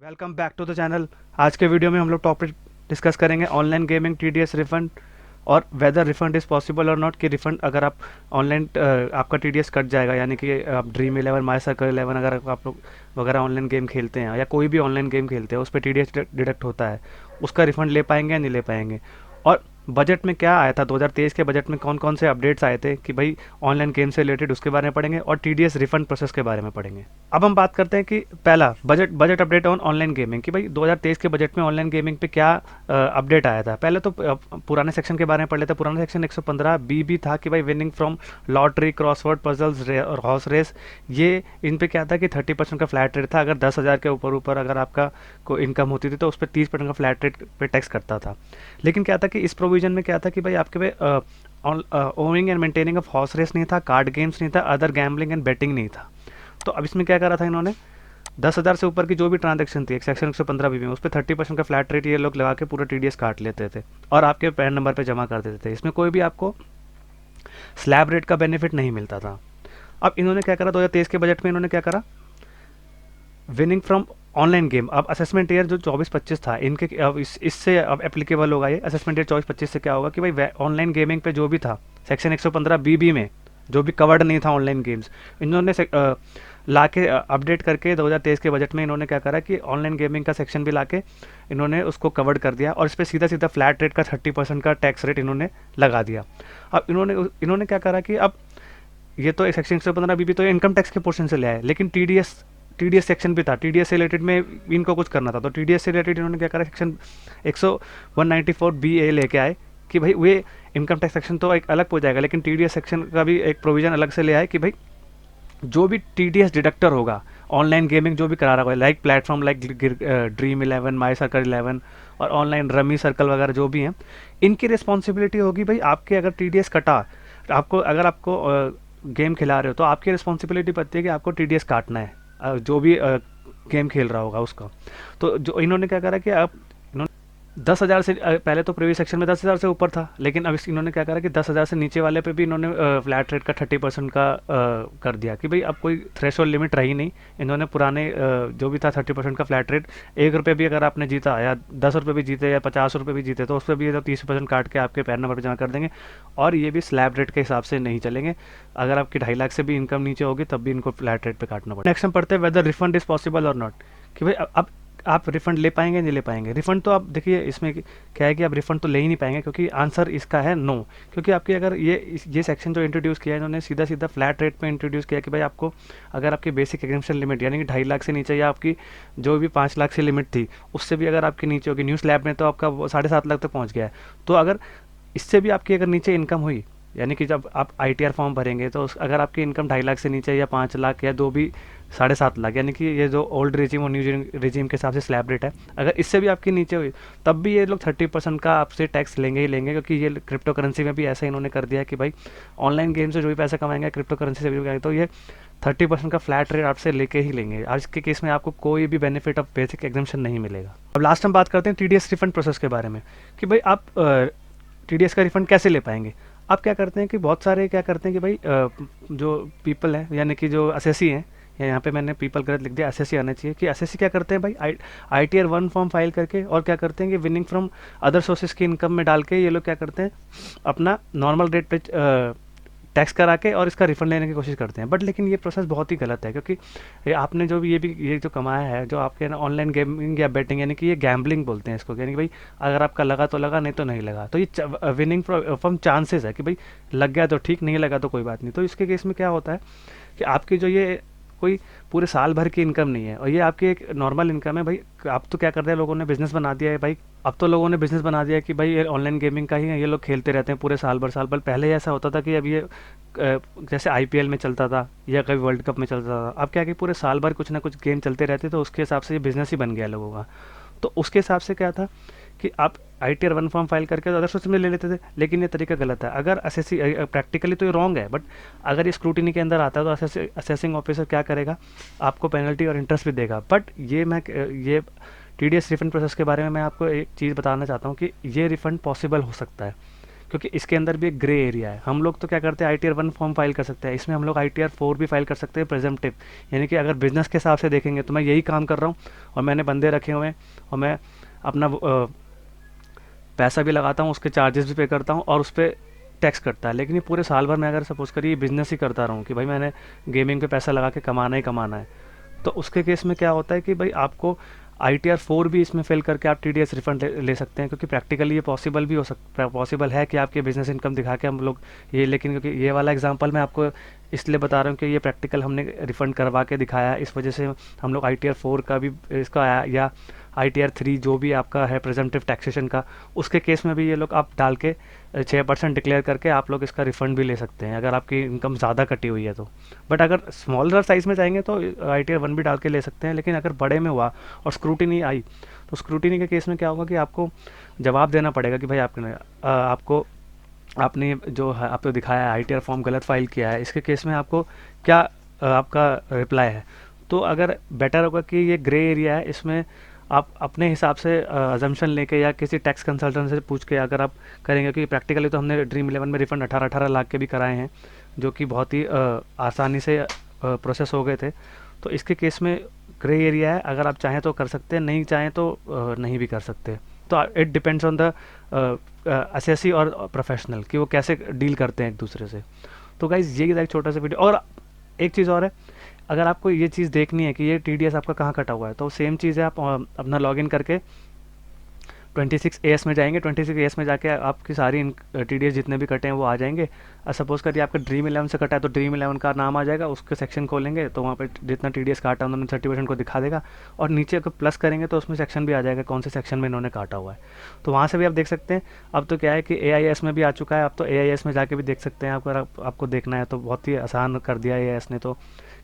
Welcome back to the channel. आज के video में हम लोग टॉपिक डिस्कस करेंगे ऑनलाइन गेमिंग टीडीएस रिफंड और वेदर रिफंड इज़ पॉसिबल और नॉट। कि रिफंड अगर आप ऑनलाइन आपका टीडीएस कट जाएगा, यानी कि आप ड्रीम 11 माई सर्कल 11 अगर आप लोग वगैरह ऑनलाइन गेम खेलते हैं या कोई भी ऑनलाइन गेम खेलते हैं उस पर टीडीएस डिडक्ट होता है, उसका रिफंड ले पाएंगे या नहीं ले पाएंगे। और बजट में क्या आया था 2023 के बजट में, कौन कौन से अपडेट्स आए थे कि भाई ऑनलाइन गेम से रिलेटेड, उसके बारे में पढ़ेंगे और टीडीएस रिफंड प्रोसेस के बारे में पढ़ेंगे। अब हम बात करते हैं कि पहला budget update on online gaming कि भाई 2023 के बजट में ऑनलाइन गेमिंग पे क्या अपडेट आया था। पहले तो पुराने सेक्शन के बारे में पढ़ लेते हैं। पुराना सेक्शन 115 बी भी था कि भाई winning from lottery, crossword puzzles और हॉर्स रेस, ये इन पे क्या था कि 30% का फ्लैट रेट था। अगर 10,000 के ऊपर ऊपर अगर आपका को इनकम होती थी तो उस पर 30% का फ्लैट रेट पे टैक्स करता था। लेकिन क्या था कि इस प्रोविजन में क्या था कि भाई आपके पे owning and maintaining of horse race नहीं था, कार्ड गेम्स नहीं था, अदर गैम्बलिंग एंड बेटिंग नहीं था। तो अब इसमें क्या करा था इन्होंने, 10,000 से ऊपर की जो भी ट्रांजैक्शन थी, एक सेक्शन 115 बी में, उस पर 30% का फ्लैट रेट ये लोग लगा के पूरा टीडीएस काट लेते थे और आपके पैन नंबर पे जमा कर देते थे। इसमें कोई भी आपको स्लैब रेट का बेनिफिट नहीं मिलता था। अब इन्होंने क्या करा 2023 के बजट में, इन्होंने क्या करा, विनिंग फ्रॉम ऑनलाइन गेम। अब असेसमेंट ईयर जो 24-25 था इनके, अब इससे अब एप्लीकेबल होगा ये असेसमेंट ईयर 24-25 से। क्या होगा कि भाई ऑनलाइन गेमिंग पे जो भी था सेक्शन 115 बी में जो भी कवर्ड नहीं था ऑनलाइन गेम्स, इन्होंने ला के अपडेट करके 2023 के बजट में इन्होंने क्या करा कि ऑनलाइन गेमिंग का सेक्शन भी ला के इन्होंने उसको कवर्ड कर दिया और इस पर सीधा सीधा फ्लैट रेट का 30% का टैक्स रेट इन्होंने लगा दिया। अब इन्होंने क्या करा कि अब ये तो सेक्शन 115 बी तो इनकम टैक्स के पोर्शन से ले आए, लेकिन टीडीएस सेक्शन भी था, टीडीएस से रिलेटेड में इनको कुछ करना था। तो टीडीएस से रिलेटेड इन्होंने क्या करा, सेक्शन 194 बी ए लेके आए कि भाई वे इनकम टैक्स सेक्शन तो एक अलग हो जाएगा, लेकिन टीडीएस सेक्शन का भी एक प्रोविजन अलग से ले आए कि भाई जो भी टीडीएस डिडक्टर होगा ऑनलाइन गेमिंग जो भी करा रहा होगा, लाइक प्लेटफॉर्म लाइक ड्रीम 11, माई सर्कल 11 और ऑनलाइन रमी सर्कल वगैरह जो भी हैं, इनकी रिस्पॉन्सिबिलिटी होगी भाई आपके अगर टीडीएस कटा, अगर आपको गेम खिला रहे हो तो आपकी रिस्पॉन्सिबिलिटी बनती है कि आपको टीडीएस काटना है, जो भी गेम खेल रहा होगा उसका। तो जो इन्होंने क्या करा कि अब 10,000 से पहले तो प्रीवियस सेक्शन में 10,000 से ऊपर था, लेकिन अब इन्होंने क्या करा कि 10,000 से नीचे वाले पे भी इन्होंने फ्लैट रेट का 30% का कर दिया कि भाई अब कोई थ्रेशोल्ड लिमिट रही नहीं। इन्होंने पुराने जो भी था 30% का फ्लैट रेट, 1 रुपये भी अगर आपने जीता या 10 रुपये भी जीते या 50 रुपये भी जीते तो उस पर भी ये तो 30% काट के आपके पैन नंबर पर जमा कर देंगे। और ये भी स्लैब रेट के हिसाब से नहीं चलेंगे, अगर आपकी 2.5 लाख से भी इनकम नीचे होगी तब भी इनको फ्लैट रेट पे काटना पड़ेगा। नेक्स्ट हम पढ़ते हैं वेदर रिफंड इज पॉसिबल और नॉट, कि भाई अब आप रिफंड ले पाएंगे नहीं ले पाएंगे। रिफंड तो आप देखिए इसमें क्या है कि आप रिफंड तो ले ही नहीं पाएंगे, क्योंकि आंसर इसका है नो। क्योंकि आपकी अगर ये सेक्शन जो इंट्रोड्यूस किया है इन्होंने सीधा सीधा फ्लैट रेट पे इंट्रोड्यूस किया कि भाई आपको अगर आपकी बेसिक एग्जाम्पशन लिमिट यानी कि 2.5 लाख से नीचे, या आपकी जो भी 5 लाख से लिमिट थी उससे भी अगर आपकी नीचे होगी, न्यू स्लैब में तो आपका 7.5 लाख तक पहुँच गया है। तो अगर इससे भी आपकी अगर नीचे इनकम हुई, यानी कि जब आप आईटीआर फॉर्म भरेंगे तो अगर आपकी इनकम 2.5 लाख से नीचे या 5 लाख या दो भी 7.5 लाख, यानी कि ये जो ओल्ड रिजीम और न्यू रिजीम के हिसाब से स्लैब रेट है, अगर इससे भी आपकी नीचे हुई तब भी ये लोग 30% का आपसे टैक्स लेंगे ही लेंगे। क्योंकि ये क्रिप्टो करेंसी में भी ऐसा इन्होंने कर दिया है कि भाई ऑनलाइन गेम से जो भी पैसा कमाएंगे क्रिप्टो करेंसी से भी कमाएंगे तो ये 30% का फ्लैट रेट आपसे लेके ही लेंगे। आज के केस में आपको कोई भी बेनिफिट ऑफ बेसिक एग्जाम्पशन नहीं मिलेगा। अब लास्ट हम बात करते हैं टीडीएस रिफंड प्रोसेस के बारे में कि भाई आप टीडीएस का रिफंड कैसे ले पाएंगे। आप क्या करते हैं कि बहुत सारे क्या करते हैं कि भाई जो पीपल है यानी कि जो असेसी हैं, या यहाँ पे मैंने पीपल गलत लिख दिया, असेसी आना चाहिए, कि असेसी क्या करते हैं भाई आईटीआर 1 फॉर्म फाइल करके और क्या करते हैं कि विनिंग फ्रॉम अदर सोर्सेज की इनकम में डाल के ये लोग क्या करते हैं अपना नॉर्मल रेट पे टैक्स करा के और इसका रिफंड लेने की कोशिश करते हैं। बट लेकिन ये प्रोसेस बहुत ही गलत है, क्योंकि आपने जो भी ये जो कमाया है, जो आपके ना ऑनलाइन गेमिंग या बेटिंग, यानी कि ये गैम्बलिंग बोलते हैं इसको, यानी कि भाई अगर आपका लगा तो लगा, नहीं तो नहीं लगा। तो ये विनिंग फ्रॉम चांसेस है कि भाई लग गया तो ठीक, नहीं लगा तो कोई बात नहीं। तो इसके केस में क्या होता है कि आपकी जो ये कोई पूरे साल भर की इनकम नहीं है और ये आपकी एक नॉर्मल इनकम है। भाई अब तो क्या करते हैं लोगों ने बिजनेस बना दिया है भाई, अब तो लोगों ने बिजनेस बना दिया है कि भाई ये ऑनलाइन गेमिंग का ही है, ये लोग खेलते रहते हैं पूरे साल भर। पहले ऐसा होता था कि अब ये जैसे आईपीएल में चलता था या कभी वर्ल्ड कप में चलता था, अब क्या कि पूरे साल भर कुछ ना कुछ गेम चलते रहते, तो उसके हिसाब से ये बिजनेस ही बन गया लोगों का। तो उसके हिसाब से क्या था कि आप आईटीआर 1 फॉर्म फाइल करके अदर सोर्स में ले लेते थे, लेकिन ये तरीका गलत है। अगर असेसी प्रैक्टिकली तो ये रॉन्ग है, बट अगर ये स्क्रूटिनी के अंदर आता है तो असेसिंग ऑफिसर क्या करेगा, आपको पेनल्टी और इंटरेस्ट भी देगा। बट ये टीडीएस रिफंड प्रोसेस के बारे में मैं आपको एक चीज़ बताना चाहता हूँ कि ये रिफंड पॉसिबल हो सकता है, क्योंकि इसके अंदर भी एक ग्रे एरिया है। हम लोग तो क्या करते हैं, ITR 1 फॉर्म फाइल कर सकते हैं, इसमें हम लोग ITR 4 भी फाइल कर सकते हैं प्रेजेंटिव। यानी कि अगर बिजनेस के हिसाब से देखेंगे तो मैं यही काम कर रहा हूँ और मैंने बंदे रखे हुए हैं और मैं अपना पैसा भी लगाता हूँ, उसके चार्जेस भी पे करता हूँ और उस पर टैक्स कटता है। लेकिन ये पूरे साल भर मैं अगर सपोज करिए बिजनेस ही करता रहूँ कि भाई मैंने गेमिंग पे पैसा लगा के कमाना ही कमाना है, तो उसके केस में क्या होता है कि भाई आपको ITR 4 भी इसमें फिल करके आप TDS रिफंड ले सकते हैं, क्योंकि प्रैक्टिकली ये पॉसिबल भी हो सकता, पॉसिबल है कि आपके बिजनेस इनकम दिखा के हम लोग ये, लेकिन क्योंकि ये वाला एग्जांपल मैं आपको इसलिए बता रहा हूँ कि ये प्रैक्टिकल हमने रिफंड करवा के दिखाया है, इस वजह से हम लोग ITR 4 का भी इसका आया, या ITR 3 जो भी आपका है प्रेजेंटिव टैक्सेशन का, उसके केस में भी ये लोग आप डाल के 6% डिक्लेयर करके आप लोग इसका रिफंड भी ले सकते हैं अगर आपकी इनकम ज़्यादा कटी हुई है तो। बट अगर स्मॉलर साइज़ में चाहेंगे तो ITR 1 भी डाल के ले सकते हैं। लेकिन अगर बड़े में हुआ और स्क्रूटिनी आई, तो स्क्रूटिनी के केस में क्या होगा कि आपको जवाब देना पड़ेगा कि भाई आपको आपने जो है आपको दिखाया है ITR फॉर्म गलत फाइल किया है, इसके केस में आपको क्या आपका रिप्लाई है। तो अगर बेटर होगा कि ये ग्रे एरिया है, इसमें आप अपने हिसाब से अजम्पशन लेके या किसी टैक्स कंसल्टेंट से पूछ के अगर आप करेंगे, क्योंकि प्रैक्टिकली तो हमने Dream11 में रिफंड 18-18 लाख के भी कराए हैं, जो कि बहुत ही आसानी से प्रोसेस हो गए थे। तो इसके केस में ग्रे एरिया है, अगर आप चाहें तो कर सकते हैं, नहीं चाहें तो नहीं भी कर सकते। तो it depends on the assessee और प्रोफेशनल कि वो कैसे डील करते हैं एक दूसरे से। तो गाइज ये था एक छोटा सा वीडियो। और एक चीज़ और है, अगर आपको ये चीज़ देखनी है कि ये TDS आपका कहाँ कटा हुआ है, तो सेम चीज़ है, आप अपना लॉगिन करके 26AS में जाएंगे, 26AS में जाके आपकी सारी TDS जितने भी कटे हैं वो आ जाएंगे। सपोज करिए आपका Dream11 से कटा है तो Dream11 का नाम आ जाएगा, उसके सेक्शन खोलेंगे तो वहाँ पे जितना TDS काटा उन्होंने 30% को दिखा देगा, और नीचे अगर प्लस करेंगे तो उसमें सेक्शन भी आ जाएगा कौन से सेक्शन में इन्होंने काटा हुआ है। तो वहाँ से भी आप देख सकते हैं। अब तो क्या है कि AIS में भी आ चुका है, अब तो AIS में जाके भी देख सकते हैं अगर आपको देखना है तो। बहुत ही आसान कर दिया है AIS ने तो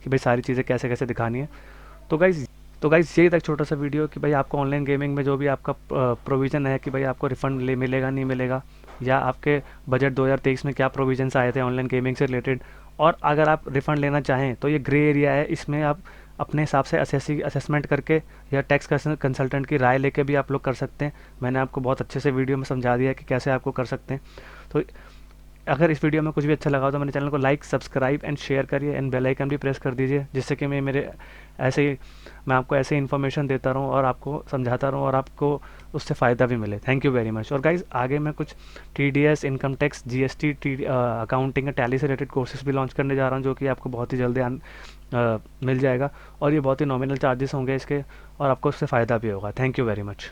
कि भाई सारी चीज़ें कैसे कैसे दिखानी है। तो गाइज़ यही था एक छोटा सा वीडियो कि भाई आपको ऑनलाइन गेमिंग में जो भी आपका प्रोविज़न है कि भाई आपको रिफ़ंड मिलेगा नहीं मिलेगा, या आपके बजट 2023 में क्या प्रोविजंस आए थे ऑनलाइन गेमिंग से रिलेटेड। और अगर आप रिफ़ंड लेना चाहें तो ये ग्रे एरिया है, इसमें आप अपने हिसाब से असेसमेंट करके या टैक्स कंसल्टेंट की राय लेके भी आप लोग कर सकते हैं। मैंने आपको बहुत अच्छे से वीडियो में समझा दिया है कि कैसे आपको कर सकते हैं। तो अगर इस वीडियो में कुछ भी अच्छा लगा हो तो मेरे चैनल को लाइक, सब्सक्राइब एंड शेयर करिए, एंड बेल आइकन भी प्रेस कर दीजिए, जिससे कि मैं आपको ऐसे इन्फॉर्मेशन देता रहूँ और आपको समझाता रहूँ और आपको उससे फ़ायदा भी मिले। Thank you very much. और गाइज़ आगे मैं कुछ TDS, income tax, GST, accounting या टैली से रिलेटेड कोर्सेज भी लॉन्च करने जा रहा हूँ, जो कि आपको बहुत ही जल्दी मिल जाएगा, और ये बहुत ही नॉमिनल चार्जेस होंगे इसके, और आपको उससे फ़ायदा भी होगा। Thank you very much.